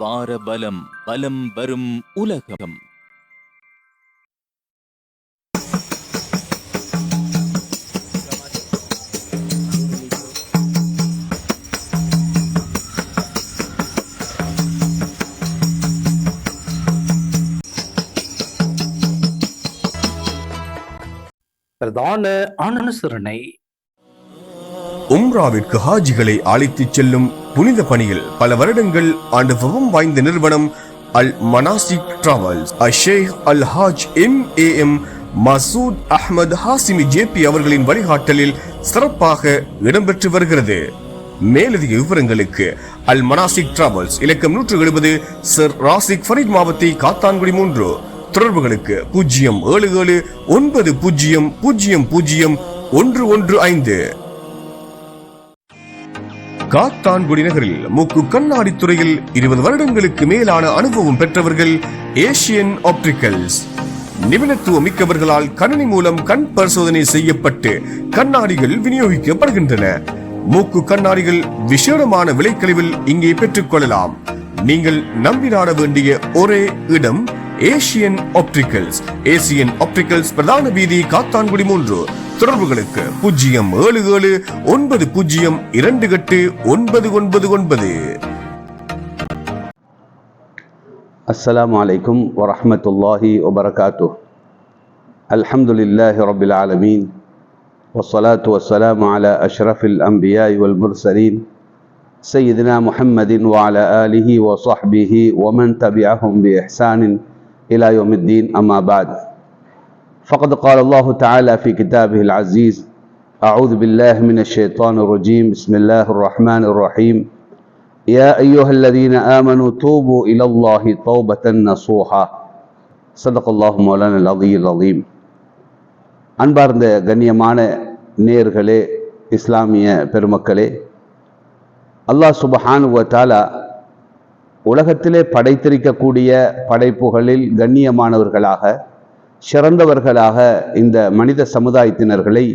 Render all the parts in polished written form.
வாரபலம் பலம் வரும் உலகம். பிரதான அனுசரணை. உம்ராவிற்கு ஹாஜிகளை அழைத்துச் செல்லும் புனித பணியில் பல வருடங்கள் அனுபவம் வாய்ந்த நிறுவனம் அல் மனாசிக் டிராவல்ஸ் ஷேக் அல் ஹாஜ் MAM மசூத் அஹ்மத் ஹாசிமி JP அவர்களின் வழிகாட்டலில் சிறப்பாக இடம்பெற்று வருகிறது. மேலதிக விவரங்களுக்கு அல் மனாசிக் டிராவல்ஸ் இலக்கம் 170 சர் ராசிக் ஃபரீத் மாவத்தை காத்தான்குடி 3. தொடர்புகளுக்கு 07790000115. காத்தான்குடி நகரில் மூக்கு கண்ணாடி துறையில் 20 வருடங்களுக்கு மேலான அனுபவம் பெற்றவர்கள் ஏசியன் ஆப்டிகல்ஸ். நிபுணத்துவம் மிக்கவர்களால் கணினி மூலம் கண் பரிசோதனை செய்யப்பட்டு கண்ணாடிகள் விநியோகிக்கப்படுகின்றன. மூக்கு கண்ணாடிகள் விசேடமான விலைக்கழிவில் இங்கே பெற்றுக் கொள்ளலாம். நீங்கள் நம்பி நாட வேண்டிய ஒரே இடம் ஏசியன் ஆப்டிகல்ஸ். ஏசியன் ஆப்டிகல்ஸ் பிரதான வீதி காத்தான்குடி 3. தொடர்புகளுக்கு 07790289999. அஸ்ஸலாமு அலைக்கும் வரஹ்மத்துல்லாஹி வபரகாத்துஹ். அல்ஹம்துலில்லாஹி ரப்பில் ஆலமீன் வஸ்ஸலாத்து வஸ்ஸலாமு அலா அஷ்ரஃபில் அன்பியாஇ வல் முர்சலீன் சய்யிதினா முஹம்மதின் வ அலா ஆலிஹி வ ஸஹ்பிஹி வ மன் தபிஅஹும் பி இஹ்சானின் إلى يوم الدين. أما بعد فقد قال الله تعالى في كتابه العزيز أعوذ بالله من الشيطان الرجيم بسم الله الرحمن الرحيم يا أيها الذين آمنوا توبوا إلى الله توبة نصوحا صدق الله مولانا العظيم العظيم. அன்பார்ந்த கண்ணியமான நேயர்களே, இஸ்லாமிய பெருமக்களே, அல்லாஹ் சுப்ஹானஹு வ தஆலா உலகத்திலே படைத்திருக்கக்கூடிய படைப்புகளில் கண்ணியமானவர்களாக சிறந்தவர்களாக இந்த மனித சமுதாயத்தினர்களை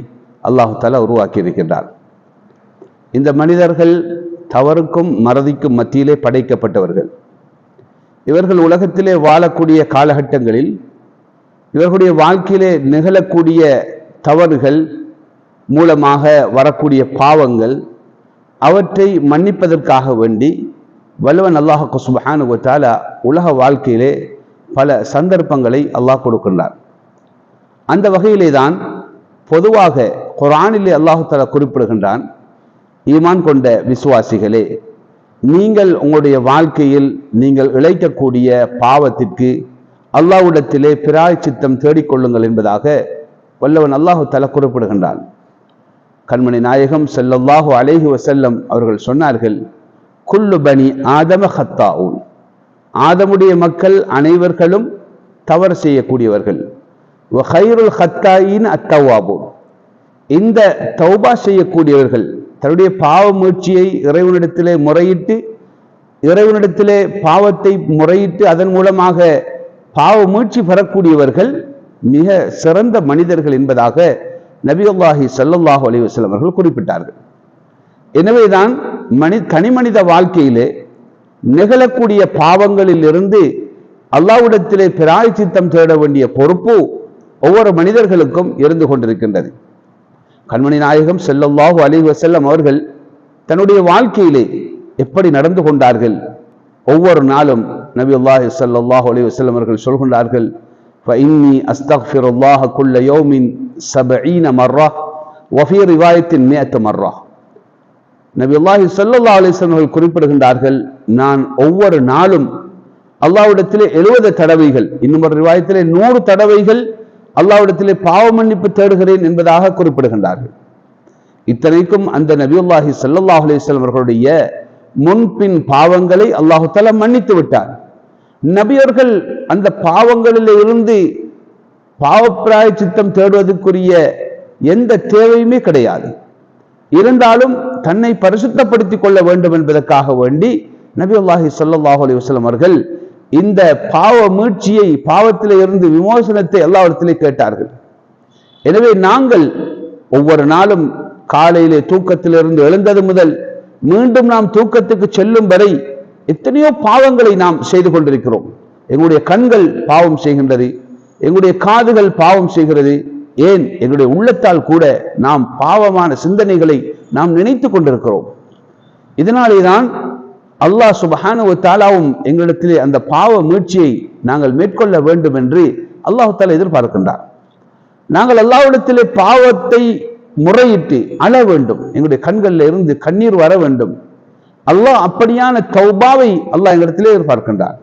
அல்லாஹு தஆலா உருவாக்கி இருக்கின்றார். இந்த மனிதர்கள் தவறுக்கும் மறதிக்கும் மத்தியிலே படைக்கப்பட்டவர்கள். இவர்கள் உலகத்திலே வாழக்கூடிய காலகட்டங்களில் இவர்களுடைய வாழ்க்கையிலே நிகழக்கூடிய தவறுகள் மூலமாக வரக்கூடிய பாவங்கள் அவற்றை மன்னிப்பதற்காக வேண்டி வல்லவன் அல்லாஹ் சுப்ஹானஹு வ தஆலா உலக வாழ்க்கையிலே பல சந்தர்ப்பங்களை அல்லாஹ் கொடுக்கின்றார். அந்த வகையிலே தான் பொதுவாக குர்ஆனிலே அல்லாஹ் தஆலா குறிப்பிடுகின்றான், ஈமான் கொண்ட விசுவாசிகளே, நீங்கள் உங்களுடைய வாழ்க்கையில் நீங்கள் இழைக்கக்கூடிய பாவத்திற்கு அல்லாஹ்விடத்திலே பிராயச்சித்தம் தேடிக்கொள்ளுங்கள் என்பதாக வல்லவன் அல்லாஹ் தஆலா குறிப்பிடுகின்றான். கண்மணி நாயகம் ஸல்லல்லாஹு அலைஹி வஸல்லம் அவர்கள் சொன்னார்கள், குல்லு பனி ஆதம ஹத்தாஊன், ஆதமுடைய மக்கள் அனைவர்களும் தவறு செய்யக்கூடியவர்கள். வ கைருல் ஹத்தாயின் அத்தவாபூன், இந்த தௌபா செய்யக்கூடியவர்கள் தன்னுடைய பாவ முயற்சியை இறைவனிடத்திலே முறையிட்டு இறைவனிடத்திலே பாவத்தை முறையிட்டு அதன் மூலமாக பாவ முயற்சி பெறக்கூடியவர்கள் மிக சிறந்த மனிதர்கள் என்பதாக நபியுல்லாஹி ஸல்லல்லாஹு அலைஹி வஸல்லம் அவர்கள் குறிப்பிட்டார்கள். எனவேதான் தனிமனித வாழ்க்கையிலே நிகழக்கூடிய பாவங்களில் இருந்து அல்லாஹ்விடத்திலே பிராயச்சித்தம் தேட வேண்டிய பொறுப்பு ஒவ்வொரு மனிதர்களுக்கும் இருந்து கொண்டிருக்கின்றது. கண்மணி நாயகம் ஸல்லல்லாஹு அலைஹி வஸல்லம் அவர்கள் தன்னுடைய வாழ்க்கையிலே எப்படி நடந்து கொண்டார்கள்? ஒவ்வொரு நாளும் நபியுல்லாஹி ஸல்லல்லாஹு அலைஹி வஸல்லம் அவர்கள் சொல்கின்றார்கள், ஃபஇன்னி அஸ்தக்ஃபிருல்லாஹ குல்ல யௌமின் 70 மர்ரா வ ஃபீ ரிவாயத்தின் 100 மர்ரா. நபியுல்லாஹி ஸல்லல்லாஹு அலைஹி வஸல்லம் அவர்கள் குறிப்பிடுகின்றார்கள், நான் ஒவ்வொரு நாளும் அல்லாஹ்விடத்திலே 70 தடவைகள், இன்னும் ஒரு ரிவாயத்திலே 100 தடவைகள் அல்லாஹ்விடத்திலே பாவ மன்னிப்பு தேடுகிறேன் என்பதாக குறிப்பிடுகின்றார்கள். இத்தனைக்கும் அந்த நபியுல்லாஹி ஸல்லல்லாஹு அலைஹி வஸல்லம் அவர்களுடைய முன்பின் பாவங்களை அல்லாஹ் தஆலா மன்னித்து விட்டார். நபியர்கள் அந்த பாவங்களில் இருந்து பாவப்பிராயச்சித்தம் தேடுவதற்குரிய எந்த தேவையுமே கிடையாது. இருந்தாலும் தன்னை பரிசுத்தப்படுத்திக் கொள்ள வேண்டும் என்பதற்காக வேண்டி நபியுல்லாஹி ஸல்லல்லாஹு அலைஹி வஸல்லம் அவர்கள் இந்த பாவ மீட்சியை, பாவத்திலே இருந்து விமோசனத்தை அல்லாஹ்விடத்திலே கேட்டார்கள். எனவே நாங்கள் ஒவ்வொரு நாளும் காலையிலே தூக்கத்திலிருந்து எழுந்தது முதல் மீண்டும் நாம் தூக்கத்துக்கு செல்லும் வரை எத்தனையோ பாவங்களை நாம் செய்து கொண்டிருக்கிறோம். எங்களுடைய கண்கள் பாவம் செய்கின்றது, எங்களுடைய காதுகள் பாவம் செய்கிறது, ஏன் எங்களுடைய உள்ளத்தால் கூட நாம் பாவமான சிந்தனைகளை நாம் நினைத்து கொண்டிருக்கிறோம். இதனாலேதான் அல்லாஹ் சுப்ஹானஹு வ தஆலாவும் எங்களிடத்திலே அந்த பாவ மீட்சியை நாங்கள் மேற்கொள்ள வேண்டும் என்று அல்லாஹ் தஆலா எதிர்பார்க்கின்றார். நாங்கள் அல்லாஹ்விடத்திலே பாவத்தை முறையிட்டு அழ வேண்டும், எங்களுடைய கண்களில் இருந்து கண்ணீர் வர வேண்டும். அல்லாஹ் அப்படியான தௌபாவை அல்லாஹ் எங்களிடத்திலே எதிர்பார்க்கின்றார்.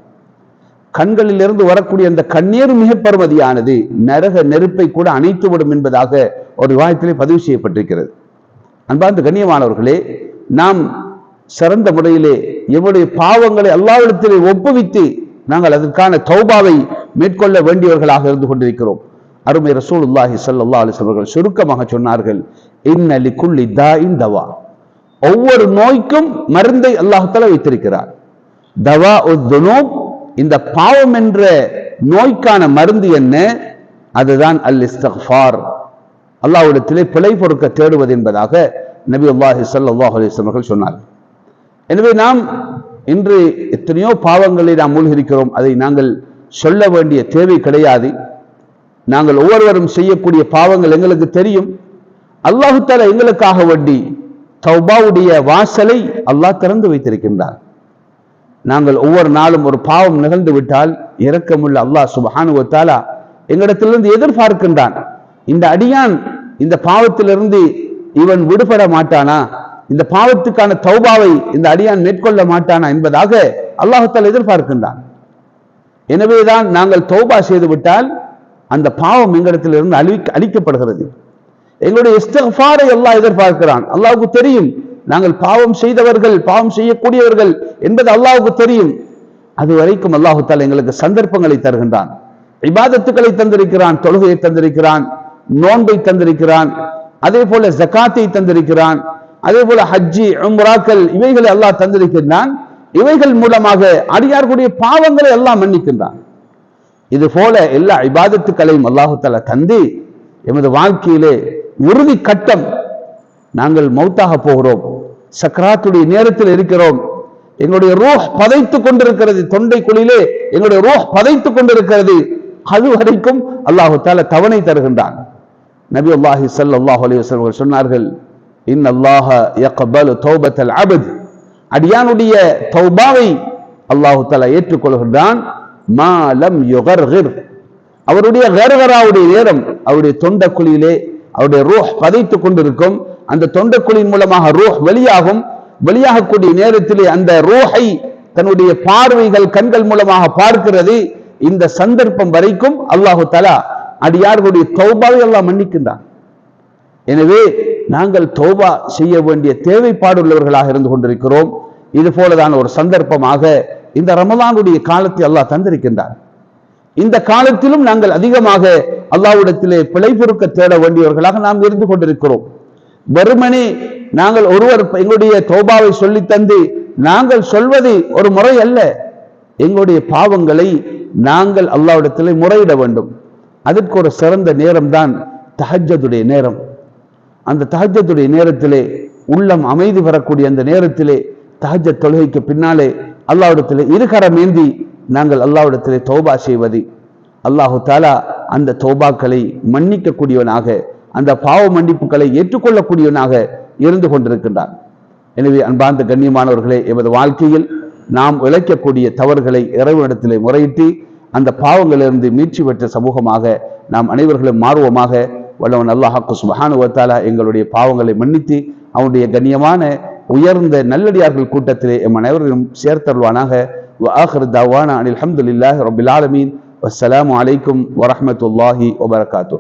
கண்களில் இருந்து வரக்கூடிய அந்த கண்ணீர் மிக பெருமதியானது, நரக நெருப்பை கூட அணைத்துவிடும் என்பதாக ஒரு ரிவாயத்திலே பதிவு செய்யப்பட்டிருக்கிறது. அன்பார்ந்த கண்ணியமானவர்களே, நாம் சிறந்த முறையிலே எங்களுடைய பாவங்களை அல்லாஹ்விடத்திலே ஒப்புவித்து நாங்கள் அதற்கான தௌபாவை மேற்கொள்ள வேண்டியவர்களாக இருந்து கொண்டிருக்கிறோம். அருமை ரசூலுல்லாஹி ஸல்லல்லாஹு அலைஹி வஸல்லம் அவர்கள் சுருக்கமாக சொன்னார்கள், இன்ன லிகுல்லி தாஇன் தவா. ஒவ்வொரு நோய்க்கும் மருந்தை அல்லாஹ் தஆலா வைத்திருக்கிறார். தவாஉத் துனூப், இந்த பாவம் என்ற நோய்க்கான மருந்து என்ன? அதுதான் அல் இஸ்திக்ஃபார், அல்லாஹ்விடத்திலே பிழை பொறுக்க தேடுவது என்பதாக நபியுல்லாஹி ஸல்லல்லாஹு அலைஹி வஸல்லம் அவர்கள் சொன்னார்கள். எனவே நாம் இன்று எத்தனையோ பாவங்களை நாம் மூழ்கியிருக்கிறோம். அதை நாங்கள் சொல்ல வேண்டிய தேவை கிடையாது. நாங்கள் ஒவ்வொருவரும் செய்யக்கூடிய பாவங்கள் எங்களுக்கு தெரியும். அல்லாஹ் தஆலா எங்களுக்காக வேண்டி தௌபாவுடைய வாசலை அல்லாஹ் திறந்து வைத்திருக்கின்றார். நாங்கள் ஒவ்வொரு நாளும் ஒரு பாவம் நிகழ்ந்து விட்டால் இரக்கமுள்ள அல்லாஹ் சுப்ஹானஹு வ தஆலா எங்களிடத்திலிருந்து எதிர்பார்க்கின்றான், இந்த அடியான் இந்த பாவத்திலிருந்து இவன் விடுபட மாட்டானா, இந்த பாவத்துக்கான தௌபாவை இந்த அடியான் மேற்கொள்ள மாட்டானா என்பதாக அல்லாஹ் தஆலா எதிர்பார்க்கின்றான். எனவேதான் நாங்கள் தௌபா செய்து விட்டால் அந்த பாவம் எங்களிடத்திலிருந்து அழிக்கப்படுகிறது. எங்களுடைய இஸ்திக்ஃபாரை அல்லாஹ் எதிர்பார்க்கிறான். அல்லாஹ்வுக்கு தெரியும் நாங்கள் பாவம் செய்தவர்கள், பாவம் செய்யக்கூடியவர்கள் என்பது அல்லாஹ்வுக்கு தெரியும். அது வரைக்கும் அல்லாஹ் தஆலா எங்களுக்கு சந்தர்ப்பங்களை தருகின்றான், இபாதத்துக்களை தந்திருக்கிறான், தொழுகையை தந்திருக்கிறான், நோன்பை தந்திருக்கிறான், அதே போல ஜகாத்தை தந்திருக்கிறான், அதே போல ஹஜ்ஜி உம்ராக்கள் இவைகளை அல்லாஹ் தந்திருக்கின்றான். இவைகள் மூலமாக அடியார்களுடைய பாவங்களை அல்லாஹ் மன்னிக்கின்றான். இது போல எல்லா இபாதத்துக்களையும் அல்லாஹ் தஆலா தந்து எமது வாழ்க்கையிலே உறுதி கட்டம், நாங்கள் மௌத்தாக போகிறோம், சக்ராத்துடைய நேரத்தில் இருக்கிறோம், எங்களுடைய ரூஹ் பதைத்துக் கொண்டிருக்கிறது, தொண்டை குழியிலே எங்களுடைய ரூஹ் பதைத்துக் கொண்டிருக்கிறது, அது வரைக்கும் அல்லாஹ் தஆலா தவணை தருகின்றான். நபியுல்லாஹி ஸல்லல்லாஹு அலைஹி வஸல்லம் சொன்னார்கள், இன்னல்லாஹ யக்பலு தௌபத்தல் அப்த், அடியானுடைய தௌபாவை அல்லாஹ் தஆலா ஏற்றுக்கொள்கின்றான். மா லம் யுகர்கிர், அவருடைய கர்கராவுடைய நேரம், அவருடைய தொண்டக்குழியிலே அவருடைய ரூஹ் பதைத்துக் கொண்டிருக்கும், அந்த தொண்டக்குழியின் மூலமாக ரூஹ் வெளியாகும், வெளியாகக்கூடிய நேரத்திலே அந்த ரூஹை தன்னுடைய பார்வைகள் கண்கள் மூலமாக பார்க்கிறது. இந்த சந்தர்ப்பம் வரைக்கும் அல்லாஹு தஆலா அடியார்களுடைய தௌபாவை அல்லாஹ் மன்னிக்கின்றான். எனவே நாங்கள் தௌபா செய்ய வேண்டிய தேவைப்பாடுள்ளவர்களாக இருந்து கொண்டிருக்கிறோம். இது போலதான் ஒரு சந்தர்ப்பமாக இந்த ரமலானுடைய காலத்தை அல்லாஹ் தந்திருக்கின்றார். இந்த காலத்திலும் நாங்கள் அதிகமாக அல்லாஹ்விடத்திலே பிழை பொறுக்க தேட வேண்டியவர்களாக நாம் இருந்து கொண்டிருக்கிறோம். வெறுமனே நாங்கள் ஒருவர் எங்களுடைய தௌபாவை சொல்லி தந்து நாங்கள் சொல்வது ஒரு முறை அல்ல. எங்களுடைய பாவங்களை நாங்கள் அல்லாஹ்விடத்திலே முறையிட வேண்டும். அதற்கு ஒரு சிறந்த நேரம் தான் தஹஜ்ஜுடைய நேரம். அந்த தஹஜ்ஜுடைய நேரத்திலே உள்ளம் அமைதி பெறக்கூடிய அந்த நேரத்திலே தஹஜ்ஜத் தொழுகைக்கு பின்னாலே அல்லாஹ்விடத்திலே இருகரம் ஏந்தி நாங்கள் அல்லாஹ்விடத்திலே தௌபா செய்வது, அல்லாஹு தஆலா அந்த தௌபாக்களை மன்னிக்க கூடியவனாக, அந்த பாவ மன்னிப்புகளை ஏற்றுக்கொள்ளக்கூடியவனாக இருந்து கொண்டிருக்கின்றார். எனவே அன்பார்ந்த கண்ணியமானவர்களே, எமது வாழ்க்கையில் நாம் இழைக்கக்கூடிய தவறுகளை இறைவனிடத்திலே முறையிட்டு அந்த பாவங்களிலிருந்து மீட்சி பெற்ற சமூகமாக நாம் அனைவர்களும் மாறுவோமாக. வல்லவன் அல்லாஹ் சுப்ஹானஹு வ தஆலா எங்களுடைய பாவங்களை மன்னித்து அவனுடைய கண்ணியமான உயர்ந்த நல்லடியார்கள் கூட்டத்திலே எம் அனைவரையும் சேர்த்தருள்வானாக. وآخر دعوانا أن الحمد لله رب العالمين والسلام عليكم ورحمة الله وبركاته.